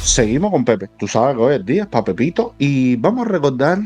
Seguimos con Pepe. Tú sabes que hoy es día es para Pepito y vamos a recordar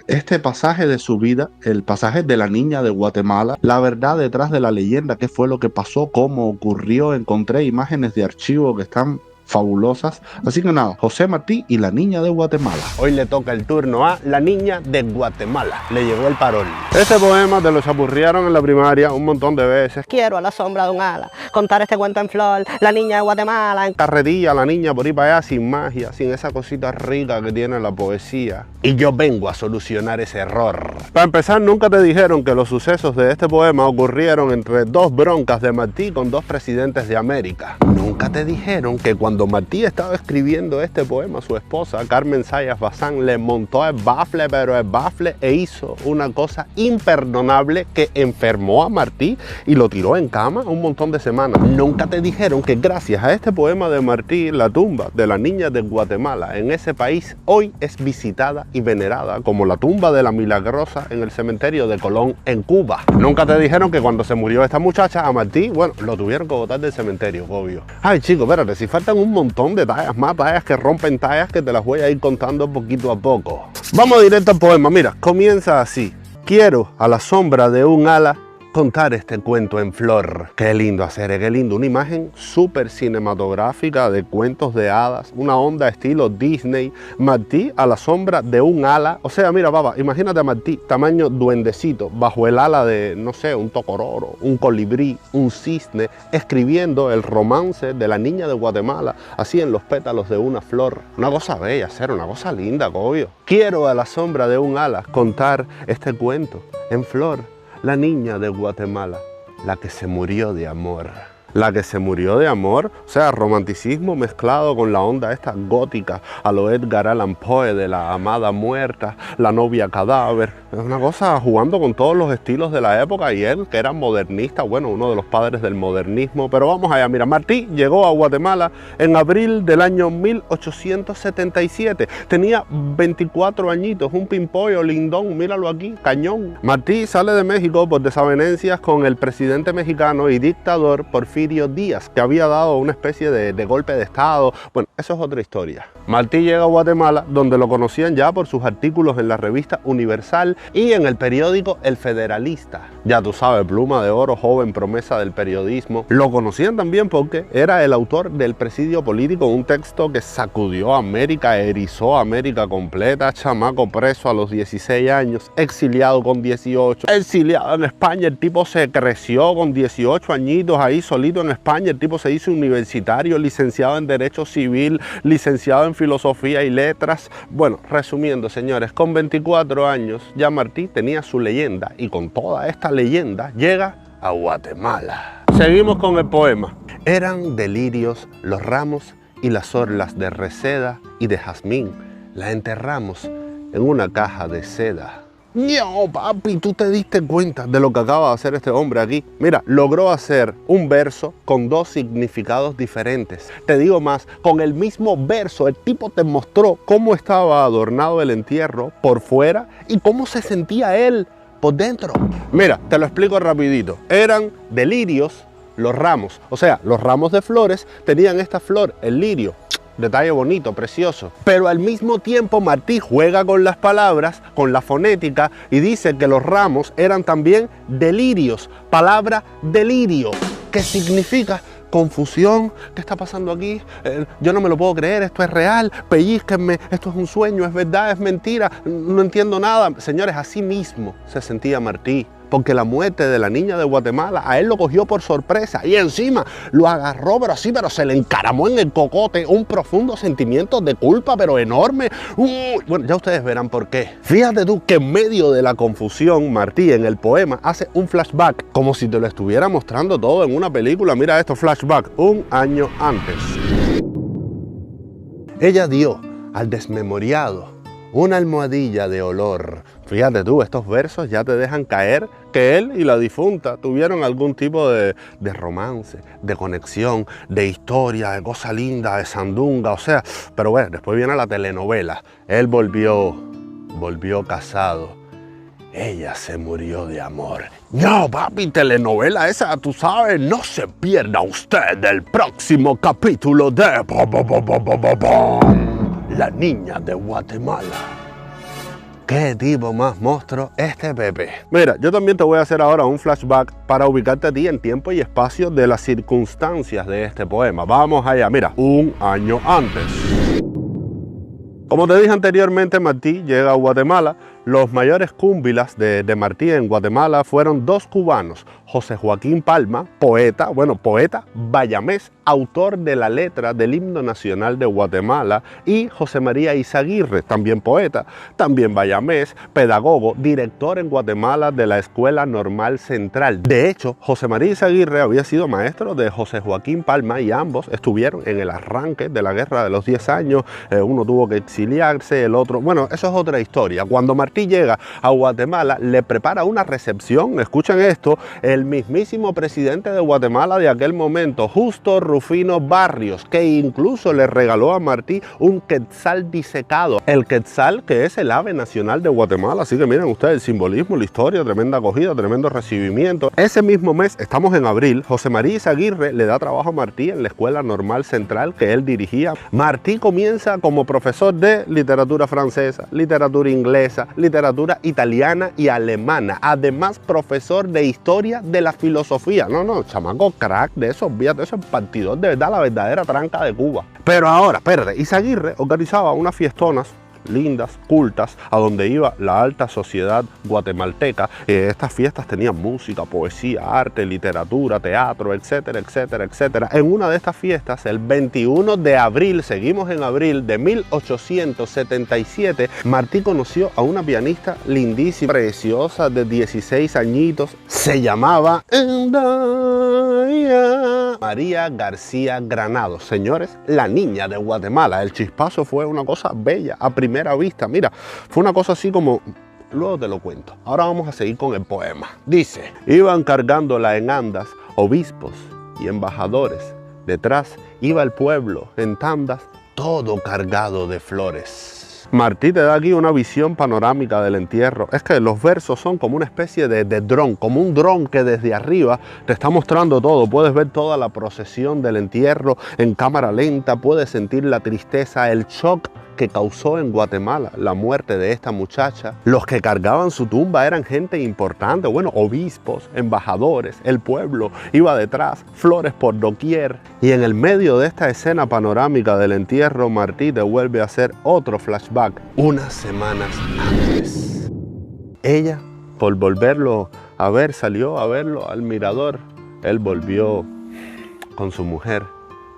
este pasaje de su vida, el pasaje de la niña de Guatemala, la verdad detrás de la leyenda, qué fue lo que pasó, cómo ocurrió. Encontré imágenes de archivo que están fabulosas. Así que nada, José Martí y la niña de Guatemala. Hoy le toca el turno a la niña de Guatemala. Le llegó el parol. Este poema te lo chapurriaron en la primaria un montón de veces. Quiero a la sombra de un ala contar este cuento en flor, la niña de Guatemala. Carretilla, la niña por ahí para allá, sin magia, sin esa cosita rica que tiene la poesía. Y yo vengo a solucionar ese error. Para empezar, nunca te dijeron que los sucesos de este poema ocurrieron entre dos broncas de Martí con dos presidentes de América. Nunca te dijeron que cuando Martí estaba escribiendo este poema, su esposa, Carmen Zayas Bazán, le montó el bafle, pero el bafle, e hizo una cosa imperdonable que enfermó a Martí y lo tiró en cama un montón de semanas. Nunca te dijeron que gracias a este poema de Martí, la tumba de la niña de Guatemala en ese país hoy es visitada y venerada como la tumba de la Milagrosa en el cementerio de Colón en Cuba. Nunca te dijeron que cuando se murió esta muchacha, a Martí, bueno, lo tuvieron que botar del cementerio, obvio. Ay, chicos, espérate, si faltan un montón de tallas, más tallas que rompen tallas, que te las voy a ir contando poquito a poco. Vamos directo al poema. Mira, comienza así. Quiero a la sombra de un ala contar este cuento en flor. Qué lindo hacer, qué lindo. Una imagen súper cinematográfica de cuentos de hadas, una onda estilo Disney. Martí a la sombra de un ala. O sea, mira, papá, imagínate a Martí, tamaño duendecito, bajo el ala de, no sé, un tocororo, un colibrí, un cisne, escribiendo el romance de la niña de Guatemala, así en los pétalos de una flor. Una cosa bella, hacer una cosa linda, obvio. Quiero a la sombra de un ala contar este cuento en flor. La niña de Guatemala, la que se murió de amor. La que se murió de amor, o sea, romanticismo mezclado con la onda esta gótica a lo Edgar Allan Poe de la amada muerta, la novia cadáver. Es una cosa jugando con todos los estilos de la época, y él, que era modernista, bueno, uno de los padres del modernismo. Pero vamos allá, mira, Martí llegó a Guatemala en abril del año 1877. Tenía 24 añitos, un pimpollo lindón, míralo aquí, cañón. Martí sale de México por desavenencias con el presidente mexicano y dictador Porfirio Díaz, que había dado una especie de golpe de estado. Bueno, eso es otra historia. Martí llega a Guatemala, donde lo conocían ya por sus artículos en la revista Universal y en el periódico El Federalista. Ya tú sabes, pluma de oro, joven promesa del periodismo. Lo conocían también porque era el autor del Presidio Político, un texto que sacudió a América, erizó a América completa. Chamaco preso a los 16 años, exiliado con 18, exiliado en España. El tipo se creció con 18 añitos ahí solito en España. El tipo se hizo universitario, licenciado en Derecho Civil, licenciado en Filosofía y Letras. Bueno, resumiendo, señores, con 24 años ya Martí tenía su leyenda, y con toda esta leyenda llega a Guatemala. Seguimos con el poema. Eran delirios los ramos y las orlas de reseda y de jazmín. La enterramos en una caja de seda. No, papi, tú te diste cuenta de lo que acaba de hacer este hombre aquí. Mira, logró hacer un verso con dos significados diferentes. Te digo más, con el mismo verso el tipo te mostró cómo estaba adornado el entierro por fuera y cómo se sentía él por dentro. Mira, te lo explico rapidito. Eran delirios los ramos, o sea, los ramos de flores tenían esta flor, el lirio. Detalle bonito, precioso. Pero al mismo tiempo Martí juega con las palabras, con la fonética, y dice que los ramos eran también delirios. Palabra delirio, que significa confusión. ¿Qué está pasando aquí? Yo no me lo puedo creer, esto es real, pellizquenme, esto es un sueño, es verdad, es mentira, no entiendo nada. Señores, así mismo se sentía Martí, porque la muerte de la niña de Guatemala a él lo cogió por sorpresa y encima lo agarró, pero así, pero se le encaramó en el cocote un profundo sentimiento de culpa, pero enorme. Bueno, ya ustedes verán por qué. Fíjate tú que en medio de la confusión, Martí en el poema hace un flashback, como si te lo estuviera mostrando todo en una película. Mira esto, flashback, un año antes. Ella dio al desmemoriado una almohadilla de olor. Fíjate tú, estos versos ya te dejan caer que él y la difunta tuvieron algún tipo de romance, de conexión, de historia, de cosa linda, de sandunga, o sea, pero bueno, después viene la telenovela. Él volvió casado. Ella se murió de amor. No, papi, telenovela esa, tú sabes, no se pierda usted del próximo capítulo de La Niña de Guatemala. ¿Qué tipo más monstruo este Pepe? Mira, yo también te voy a hacer ahora un flashback para ubicarte a ti en tiempo y espacio de las circunstancias de este poema. Vamos allá, mira, un año antes. Como te dije anteriormente, Martí llega a Guatemala. Los mayores cúmbilas de Martí en Guatemala fueron dos cubanos, José Joaquín Palma, poeta bayamés, autor de la letra del himno nacional de Guatemala, y José María Izaguirre, también poeta, también bayamés, pedagogo, director en Guatemala de la Escuela Normal Central. De hecho, José María Izaguirre había sido maestro de José Joaquín Palma y ambos estuvieron en el arranque de la Guerra de los 10 años. Uno tuvo que exiliarse, el otro, bueno, eso es otra historia. Cuando Martí llega a Guatemala, le prepara una recepción, escuchen esto, el mismísimo presidente de Guatemala de aquel momento, Justo Rufino Barrios, que incluso le regaló a Martí un quetzal disecado. El quetzal, que es el ave nacional de Guatemala, así que miren ustedes el simbolismo, la historia, tremenda acogida, tremendo recibimiento. Ese mismo mes, estamos en abril, José María Izaguirre le da trabajo a Martí en la Escuela Normal Central que él dirigía. Martí comienza como profesor de literatura francesa, literatura inglesa, literatura italiana y alemana, además profesor de historia de la filosofía. No, chamaco crack de esos vías, de esos partidos, de verdad, la verdadera tranca de Cuba. Pero ahora, espérate, Izaguirre organizaba unas fiestonas lindas, cultas, a donde iba la alta sociedad guatemalteca. Estas fiestas tenían música, poesía, arte, literatura, teatro, etcétera, etcétera, etcétera. En una de estas fiestas, el 21 de abril, seguimos en abril de 1877, Martí conoció a una pianista lindísima, preciosa, de 16 añitos. Se llamaba María García Granados. Señores, la niña de Guatemala. El chispazo fue una cosa bella a primera vista. Mira, fue una cosa así como... Luego te lo cuento. Ahora vamos a seguir con el poema. Dice: iban cargándola en andas obispos y embajadores. Detrás iba el pueblo en tandas, todo cargado de flores. Martí te da aquí una visión panorámica del entierro. Es que los versos son como una especie de dron, como un dron que desde arriba te está mostrando todo. Puedes ver toda la procesión del entierro en cámara lenta, puedes sentir la tristeza, el shock que causó en Guatemala la muerte de esta muchacha. Los que cargaban su tumba eran gente importante, bueno, obispos, embajadores, el pueblo iba detrás, flores por doquier. Y en el medio de esta escena panorámica del entierro, Martí te vuelve a hacer otro flashback, unas semanas antes. Ella, por volverlo a ver, salió a verlo al mirador. Él volvió con su mujer.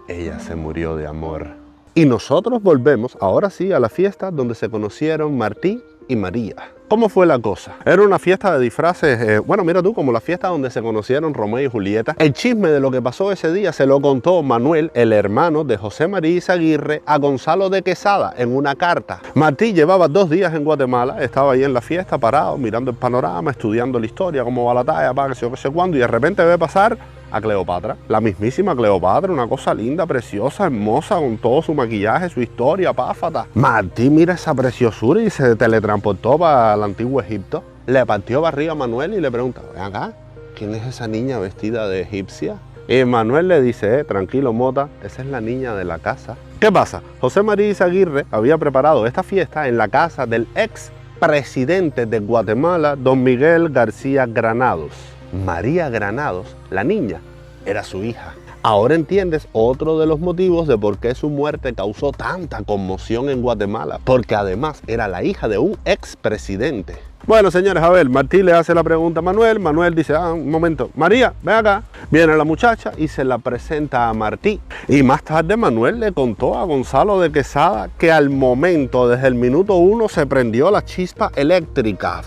Ella se murió de amor. Y nosotros volvemos, ahora sí, a la fiesta donde se conocieron Martí y María. ¿Cómo fue la cosa? Era una fiesta de disfraces, bueno, mira tú, como la fiesta donde se conocieron Romeo y Julieta. El chisme de lo que pasó ese día se lo contó Manuel, el hermano de José María Izaguirre, a Gonzalo de Quesada en una carta. Martí llevaba 2 días en Guatemala, estaba ahí en la fiesta, parado, mirando el panorama, estudiando la historia, cómo va la talla, para qué sé cuándo, y de repente ve pasar a Cleopatra, la mismísima Cleopatra, una cosa linda, preciosa, hermosa, con todo su maquillaje, su historia, páfata. Martí mira esa preciosura y se teletransportó para el antiguo Egipto. Le partió barriga a Manuel y le pregunta: ven acá, ¿quién es esa niña vestida de egipcia? Y Manuel le dice: tranquilo, mota, esa es la niña de la casa. ¿Qué pasa? José María Izaguirre había preparado esta fiesta en la casa del ex presidente de Guatemala, don Miguel García Granados. María Granados, la niña, era su hija. Ahora entiendes otro de los motivos de por qué su muerte causó tanta conmoción en Guatemala, porque además era la hija de un expresidente. Bueno, señores, a ver, Martí le hace la pregunta a Manuel. Manuel dice: un momento, María, ven acá. Viene la muchacha y se la presenta a Martí. Y más tarde Manuel le contó a Gonzalo de Quesada que al momento, desde el minuto 1, se prendió la chispa eléctrica.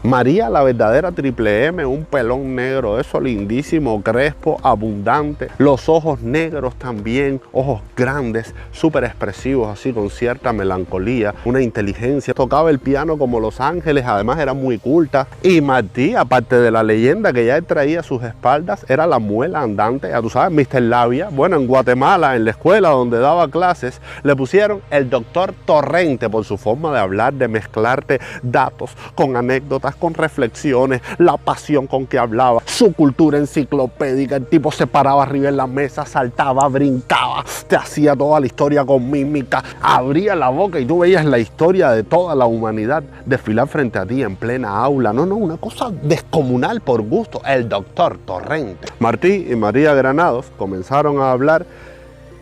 María, la verdadera triple M, un pelón negro, eso lindísimo, crespo, abundante, los ojos negros también, ojos grandes, súper expresivos, así con cierta melancolía, una inteligencia, tocaba el piano como Los Ángeles, además era muy culta. Y Martí, aparte de la leyenda que ya él traía a sus espaldas, era la muela andante, ya tú sabes, Mr. Labia. Bueno, en Guatemala, en la escuela donde daba clases, le pusieron el doctor Torrente por su forma de hablar, de mezclarte datos con anécdotas atrás con reflexiones, la pasión con que hablaba, su cultura enciclopédica. El tipo se paraba arriba en la mesa, saltaba, brincaba, te hacía toda la historia con mímica, abría la boca y tú veías la historia de toda la humanidad desfilar frente a ti en plena aula. No, una cosa descomunal por gusto. El doctor Torrente. Martí y María Granados comenzaron a hablar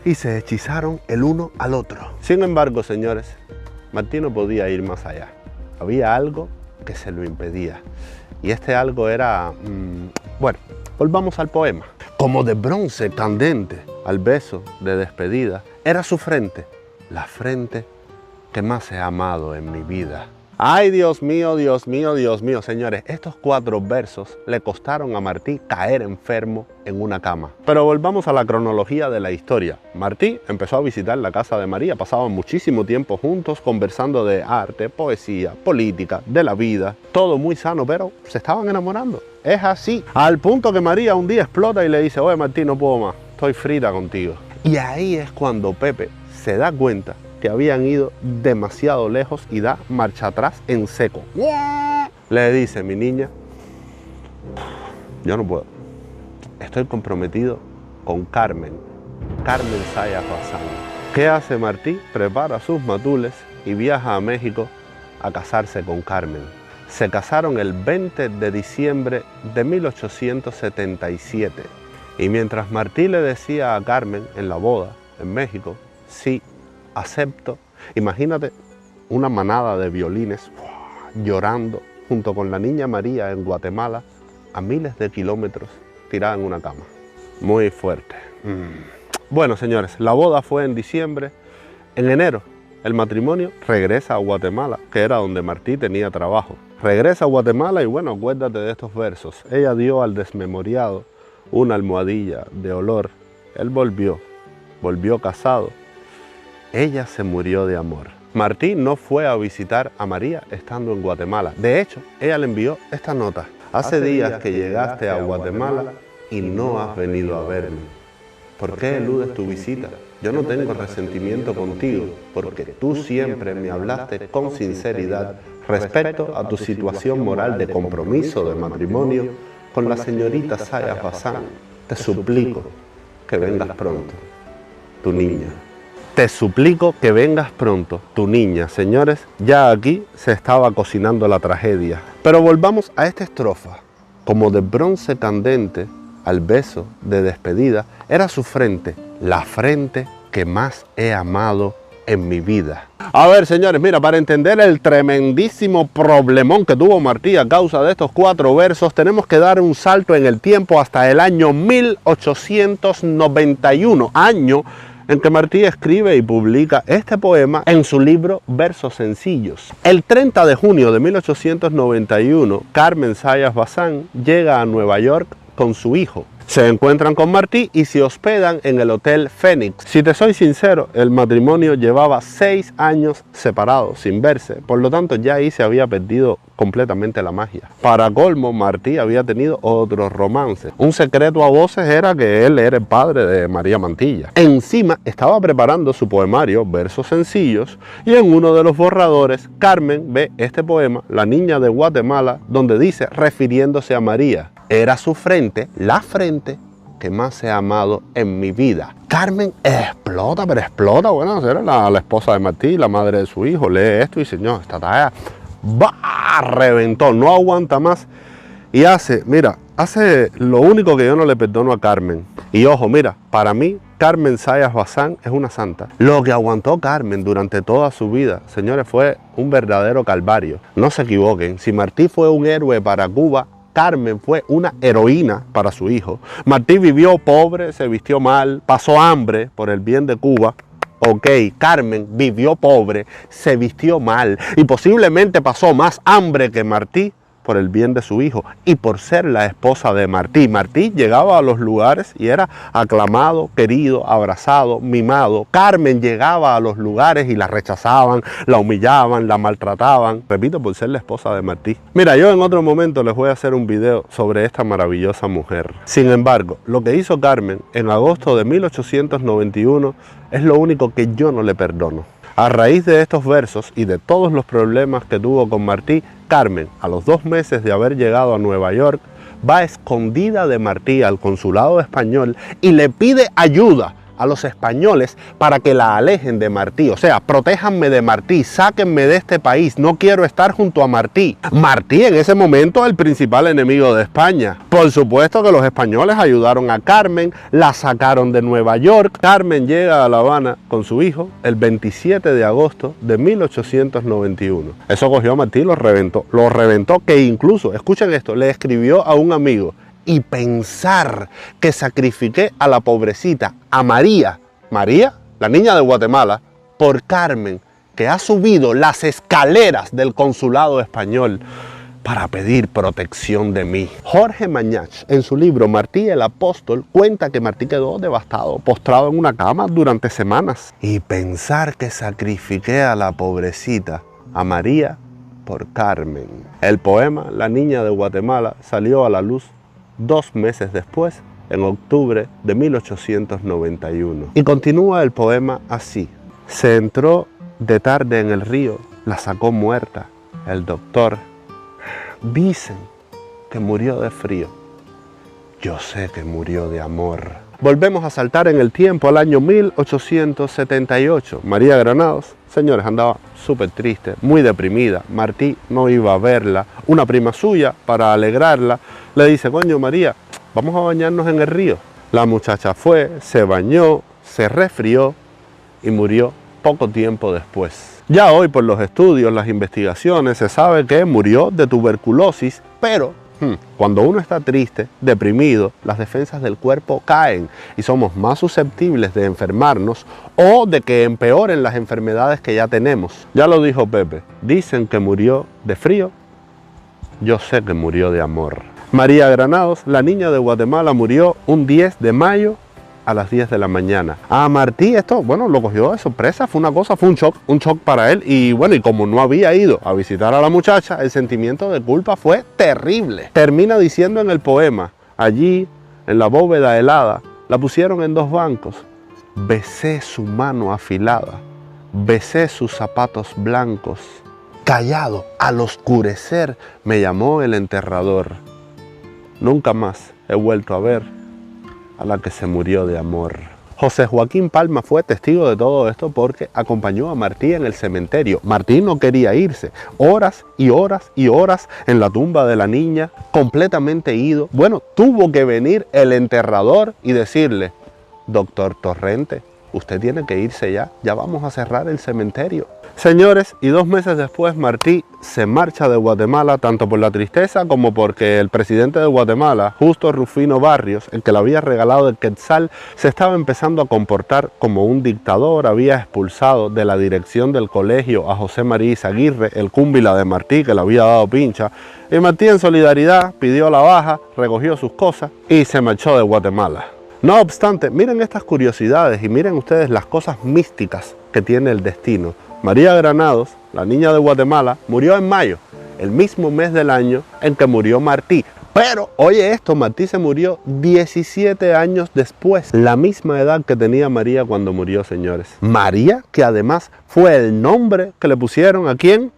y se hechizaron el uno al otro. Sin embargo, señores, Martí no podía ir más allá. Había algo que se lo impedía. Y este algo era... bueno, volvamos al poema. Como de bronce candente al beso de despedida, era su frente, la frente que más he amado en mi vida. Ay, Dios mío, Dios mío, Dios mío, señores, estos 4 versos le costaron a Martí caer enfermo en una cama. Pero volvamos a la cronología de la historia. Martí empezó a visitar la casa de María, pasaban muchísimo tiempo juntos conversando de arte, poesía, política, de la vida, todo muy sano, pero se estaban enamorando. Es así, al punto que María un día explota y le dice: oye, Martí, no puedo más, estoy frita contigo. Y ahí es cuando Pepe se da cuenta que habían ido demasiado lejos y da marcha atrás en seco. Le dice: mi niña, yo no puedo. Estoy comprometido con Carmen Sayas Bazán. ¿Qué hace Martí? Prepara sus matules y viaja a México a casarse con Carmen. Se casaron el 20 de diciembre de 1877. Y mientras Martí le decía a Carmen en la boda en México: sí, acepto, imagínate una manada de violines llorando junto con la niña María en Guatemala, a miles de kilómetros, tirada en una cama. Muy fuerte. Bueno, señores, la boda fue en diciembre. En enero, el matrimonio regresa a Guatemala, que era donde Martí tenía trabajo. Regresa a Guatemala y bueno, acuérdate de estos versos. Ella dio al desmemoriado una almohadilla de olor. Él volvió casado. Ella se murió de amor. Martí no fue a visitar a María estando en Guatemala. De hecho, ella le envió esta nota. Hace días que llegaste a Guatemala y no has venido a verme. ¿Por qué eludes tu visita? Yo no tengo resentimiento contigo, porque tú siempre me hablaste con sinceridad respecto a tu situación moral de compromiso de matrimonio con la señorita Sayas Bazán. Te suplico que vengas pronto, tu niña. Te suplico que vengas pronto, tu niña. Señores, ya aquí se estaba cocinando la tragedia. Pero volvamos a esta estrofa. Como de bronce candente al beso de despedida, era su frente, la frente que más he amado en mi vida. A ver, señores, mira, para entender el tremendísimo problemón que tuvo Martí a causa de estos 4 versos, tenemos que dar un salto en el tiempo hasta el año 1891, año en que Martí escribe y publica este poema en su libro Versos Sencillos. El 30 de junio de 1891, Carmen Sayas Bazán llega a Nueva York con su hijo. Se encuentran con Martí y se hospedan en el Hotel Fénix. Si te soy sincero, el matrimonio llevaba 6 años separados, sin verse. Por lo tanto, ya ahí se había perdido completamente la magia. Para colmo, Martí había tenido otros romances. Un secreto a voces era que él era el padre de María Mantilla. Encima, estaba preparando su poemario, Versos Sencillos, y en uno de los borradores, Carmen ve este poema, La niña de Guatemala, donde dice, refiriéndose a María: era su frente, la frente que más he amado en mi vida. Carmen explota, pero explota. Bueno, era la esposa de Martí, la madre de su hijo. Lee esto y dice: no, esta talla reventó, no aguanta más. Y hace lo único que yo no le perdono a Carmen. Y ojo, mira, para mí, Carmen Sayas Bazán es una santa. Lo que aguantó Carmen durante toda su vida, señores, fue un verdadero calvario. No se equivoquen, si Martí fue un héroe para Cuba, Carmen fue una heroína para su hijo. Martí vivió pobre, se vistió mal, pasó hambre por el bien de Cuba. Ok, Carmen vivió pobre, se vistió mal y posiblemente pasó más hambre que Martí por el bien de su hijo y por ser la esposa de Martí. Martí llegaba a los lugares y era aclamado, querido, abrazado, mimado. Carmen llegaba a los lugares y la rechazaban, la humillaban, la maltrataban. Repito, por ser la esposa de Martí. Mira, yo en otro momento les voy a hacer un video sobre esta maravillosa mujer. Sin embargo, lo que hizo Carmen en agosto de 1891 es lo único que yo no le perdono. A raíz de estos versos y de todos los problemas que tuvo con Martí, Carmen, a los 2 meses de haber llegado a Nueva York, va escondida de Martí al consulado español y le pide ayuda a los españoles para que la alejen de Martí. O sea, protéjanme de Martí, sáquenme de este país, no quiero estar junto a Martí. Martí en ese momento el principal enemigo de España. Por supuesto que los españoles ayudaron a Carmen, la sacaron de Nueva York. Carmen llega a La Habana con su hijo el 27 de agosto de 1891. Eso cogió a Martí y lo reventó que incluso, escuchen esto, le escribió a un amigo: y pensar que sacrifiqué a la pobrecita, a María, la niña de Guatemala, por Carmen, que ha subido las escaleras del consulado español para pedir protección de mí. Jorge Mañach, en su libro Martí el Apóstol, cuenta que Martí quedó devastado, postrado en una cama durante semanas. Y pensar que sacrifiqué a la pobrecita, a María, por Carmen. El poema La niña de Guatemala salió a la luz 2 meses después, en octubre de 1891. Y continúa el poema así: se entró de tarde en el río, la sacó muerta el doctor. Dicen que murió de frío, yo sé que murió de amor. Volvemos a saltar en el tiempo al año 1878. María Granados, señores, andaba súper triste, muy deprimida. Martí no iba a verla. Una prima suya, para alegrarla, le dice: coño María, vamos a bañarnos en el río. La muchacha fue, se bañó, se resfrió y murió poco tiempo después. Ya hoy, por los estudios, las investigaciones, se sabe que murió de tuberculosis, pero cuando uno está triste, deprimido, las defensas del cuerpo caen y somos más susceptibles de enfermarnos o de que empeoren las enfermedades que ya tenemos. Ya lo dijo Pepe: dicen que murió de frío, yo sé que murió de amor. María Granados, la niña de Guatemala, murió un 10 de mayo a las 10 de la mañana. A Martí esto, bueno, lo cogió de sorpresa, fue un shock para él. Y bueno, y como no había ido a visitar a la muchacha, el sentimiento de culpa fue terrible. Termina diciendo en el poema: allí, en la bóveda helada, la pusieron en 2 bancos. Besé su mano afilada, besé sus zapatos blancos. Callado, al oscurecer, me llamó el enterrador. Nunca más he vuelto a ver a la que se murió de amor. José Joaquín Palma fue testigo de todo esto porque acompañó a Martí en el cementerio. Martí no quería irse. Horas y horas y horas en la tumba de la niña, completamente ido. Bueno, tuvo que venir el enterrador y decirle: doctor Torrente, usted tiene que irse ya vamos a cerrar el cementerio. Señores, y 2 meses después Martí se marcha de Guatemala, tanto por la tristeza como porque el presidente de Guatemala, Justo Rufino Barrios, el que le había regalado el quetzal, se estaba empezando a comportar como un dictador. Había expulsado de la dirección del colegio a José María Izaguirre, el cúmbila de Martí, que le había dado pincha. Y Martí, en solidaridad, pidió la baja, recogió sus cosas y se marchó de Guatemala. No obstante, miren estas curiosidades y miren ustedes las cosas místicas que tiene el destino. María Granados, la niña de Guatemala, murió en mayo, el mismo mes del año en que murió Martí. Pero, oye esto, Martí se murió 17 años después, la misma edad que tenía María cuando murió, señores. María, que además fue el nombre que le pusieron ¿a quién?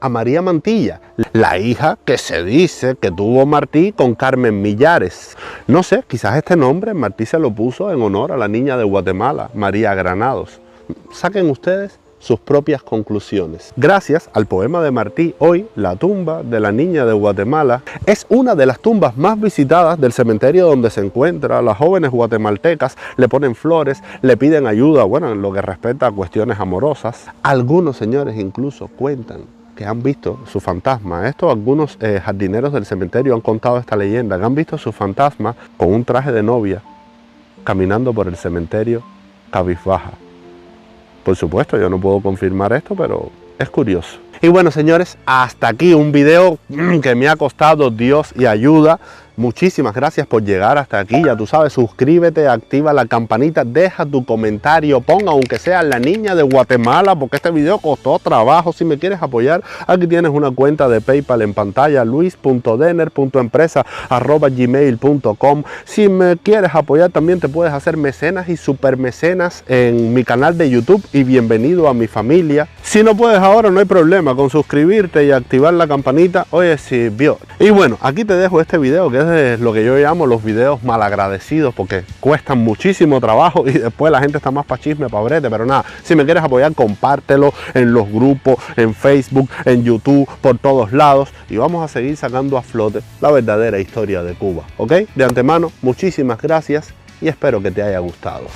A María Mantilla, la hija que se dice que tuvo Martí con Carmen Millares. No sé, quizás este nombre Martí se lo puso en honor a la niña de Guatemala, María Granados. Saquen ustedes sus propias conclusiones. Gracias al poema de Martí, hoy la tumba de la niña de Guatemala es una de las tumbas más visitadas del cementerio donde se encuentra. Las jóvenes guatemaltecas le ponen flores, le piden ayuda, bueno, en lo que respecta a cuestiones amorosas. Algunos señores incluso cuentan que han visto su fantasma. Algunos jardineros del cementerio han contado esta leyenda, que han visto su fantasma con un traje de novia caminando por el cementerio cabizbaja. Por supuesto, yo no puedo confirmar esto, pero es curioso. Y bueno, señores, hasta aquí un video que me ha costado Dios y ayuda. Muchísimas gracias por llegar hasta aquí. Ya tú sabes, suscríbete, activa la campanita, deja tu comentario, ponga aunque sea la niña de Guatemala, porque este video costó trabajo. Si me quieres apoyar, aquí tienes una cuenta de PayPal en pantalla, luis.denner.empresa@gmail.com. Si me quieres apoyar, también te puedes hacer mecenas y supermecenas en mi canal de YouTube y bienvenido a mi familia. Si no puedes ahora, no hay problema, con suscribirte y activar la campanita, oye, sirvió. Y bueno, aquí te dejo este video que es de lo que yo llamo los videos malagradecidos, porque cuestan muchísimo trabajo y después la gente está más pa' chisme, pa' brete. Pero nada, si me quieres apoyar, compártelo en los grupos, en Facebook, en YouTube, por todos lados, y vamos a seguir sacando a flote la verdadera historia de Cuba, ¿ok? De antemano, muchísimas gracias y espero que te haya gustado.